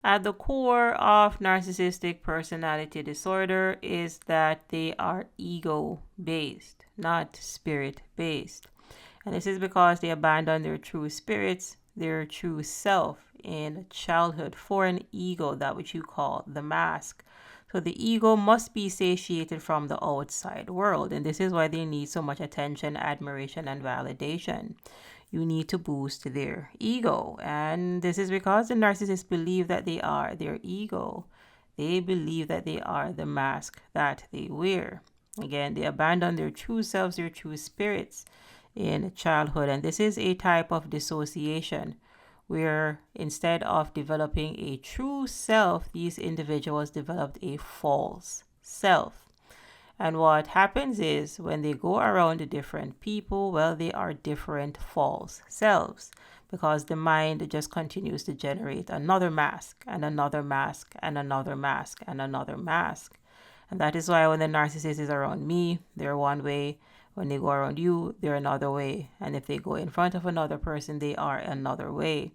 At the core of narcissistic personality disorder is that they are ego based, not spirit based. And this is because they abandon their true spirits, their true self in childhood for an ego, that which you call the mask. So the ego must be satiated from the outside world. And this is why they need so much attention, admiration, and validation. You need to boost their ego. And this is because the narcissists believe that they are their ego. They believe that they are the mask that they wear. Again, they abandon their true selves, their true spirits in childhood. And this is a type of dissociation where instead of developing a true self, these individuals developed a false self. And what happens is when they go around to different people, well, they are different false selves because the mind just continues to generate another mask and another mask and another mask and another mask. And that is why when the narcissist is around me, they're one way. When they go around you, they're another way. And if they go in front of another person, they are another way.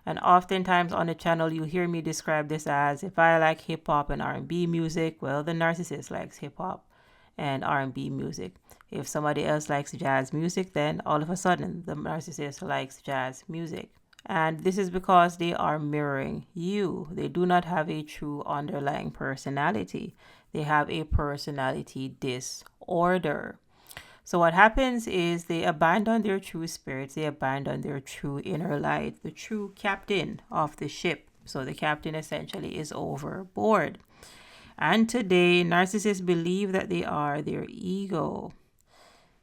And oftentimes on the channel, you hear me describe this as if I like hip hop and R&B music, well, the narcissist likes hip hop and R&B music. If somebody else likes jazz music, then all of a sudden the narcissist likes jazz music. And this is because they are mirroring you. They do not have a true underlying personality. They have a personality disorder. So what happens is they abandon their true spirits. They abandon their true inner light, the true captain of the ship. So the captain essentially is overboard. And today, narcissists believe that they are their ego.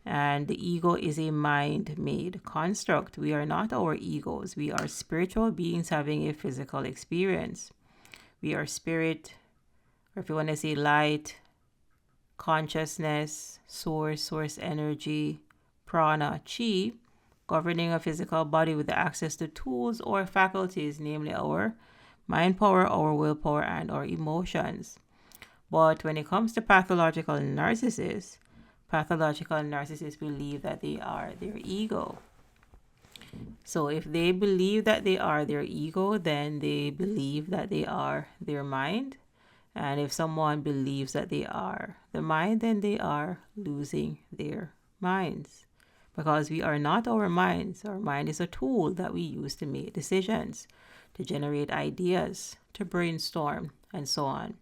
And the ego is a mind-made construct. We are not our egos. We are spiritual beings having a physical experience. We are spirit, or if you want to say light, consciousness, source energy, prana, chi, governing a physical body with access to tools or faculties, namely our mind power, our willpower, and our emotions. But when it comes to pathological narcissists believe that they are their ego. So if they believe that they are their ego, then they believe that they are their mind. And if someone believes that they are the mind, then they are losing their minds. Because we are not our minds. Our mind is a tool that we use to make decisions, to generate ideas, to brainstorm, and so on.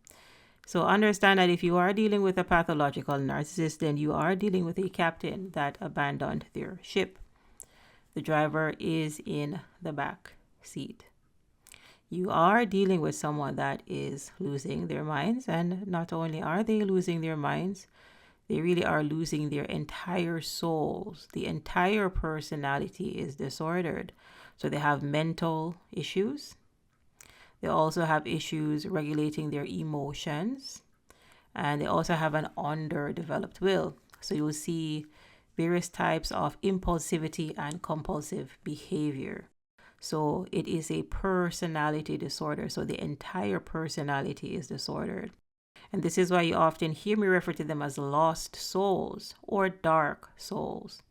So understand that if you are dealing with a pathological narcissist, then you are dealing with a captain that abandoned their ship. The driver is in the back seat. You are dealing with someone that is losing their minds, and not only are they losing their minds, they really are losing their entire souls. The entire personality is disordered. So they have mental issues. They also have issues regulating their emotions, and they also have an underdeveloped will. So you'll see various types of impulsivity and compulsive behavior. So it is a personality disorder. So the entire personality is disordered. And this is why you often hear me refer to them as lost souls or dark souls.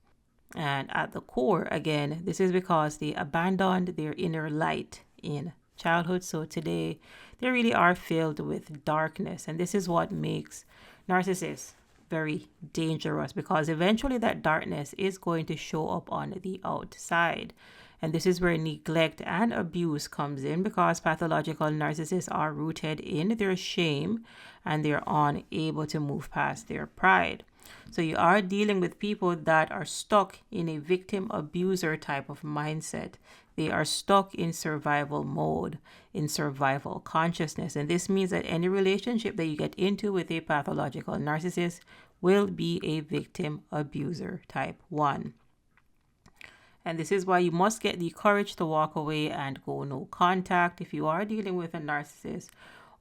And at the core, again, this is because they abandoned their inner light in childhood. So today they really are filled with darkness, and this is what makes narcissists very dangerous, because eventually that darkness is going to show up on the outside. And this is where neglect and abuse comes in, because pathological narcissists are rooted in their shame and they're unable to move past their pride. So you are dealing with people that are stuck in a victim abuser type of mindset. They are stuck in survival mode, in survival consciousness. And this means that any relationship that you get into with a pathological narcissist will be a victim abuser type 1. And this is why you must get the courage to walk away and go no contact. If you are dealing with a narcissist,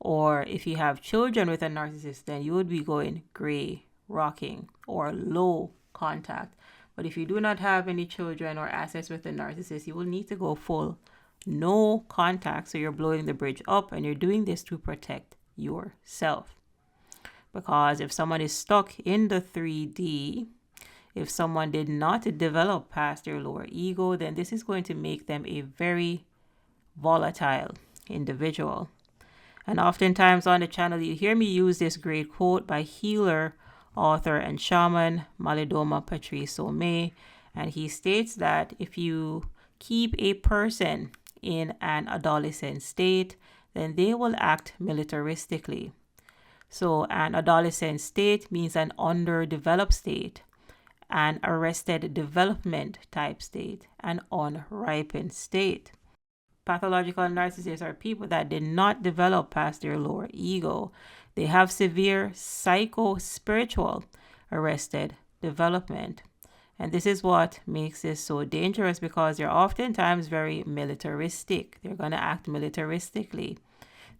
or if you have children with a narcissist, then you would be going gray, rocking, or low contact. But if you do not have any children or assets with a narcissist, you will need to go full no contact. So you're blowing the bridge up, and you're doing this to protect yourself. Because if someone is stuck in the 3D, if someone did not develop past their lower ego, then this is going to make them a very volatile, individual. And oftentimes on the channel, you hear me use this great quote by healer, author, and shaman Malidoma Patrice Somé. And he states that if you keep a person in an adolescent state, then they will act militaristically. So an adolescent state means an underdeveloped state, an arrested development type state, an unripened state. Pathological narcissists are people that did not develop past their lower ego. They have severe psycho-spiritual arrested development. And this is what makes this so dangerous, because they're oftentimes very militaristic. They're going to act militaristically.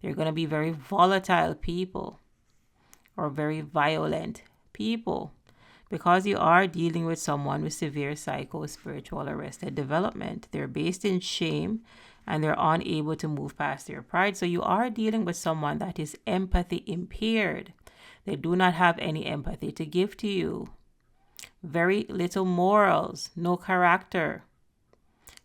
They're going to be very volatile people or very violent people, because you are dealing with someone with severe psycho-spiritual arrested development. They're based in shame and they're unable to move past their pride. So you are dealing with someone that is empathy impaired. They do not have any empathy to give to you. Very little morals, no character.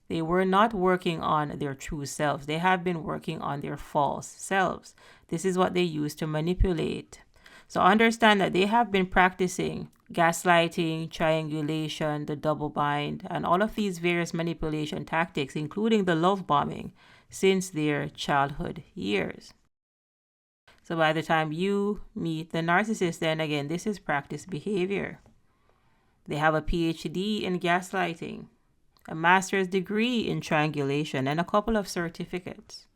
They were not working on their true selves. They have been working on their false selves. This is what they use to manipulate. So understand that they have been practicing gaslighting, triangulation, the double bind, and all of these various manipulation tactics, including the love bombing, since their childhood years. So by the time you meet the narcissist, then again, this is practice behavior. They have a PhD in gaslighting, a master's degree in triangulation, and a couple of certificates.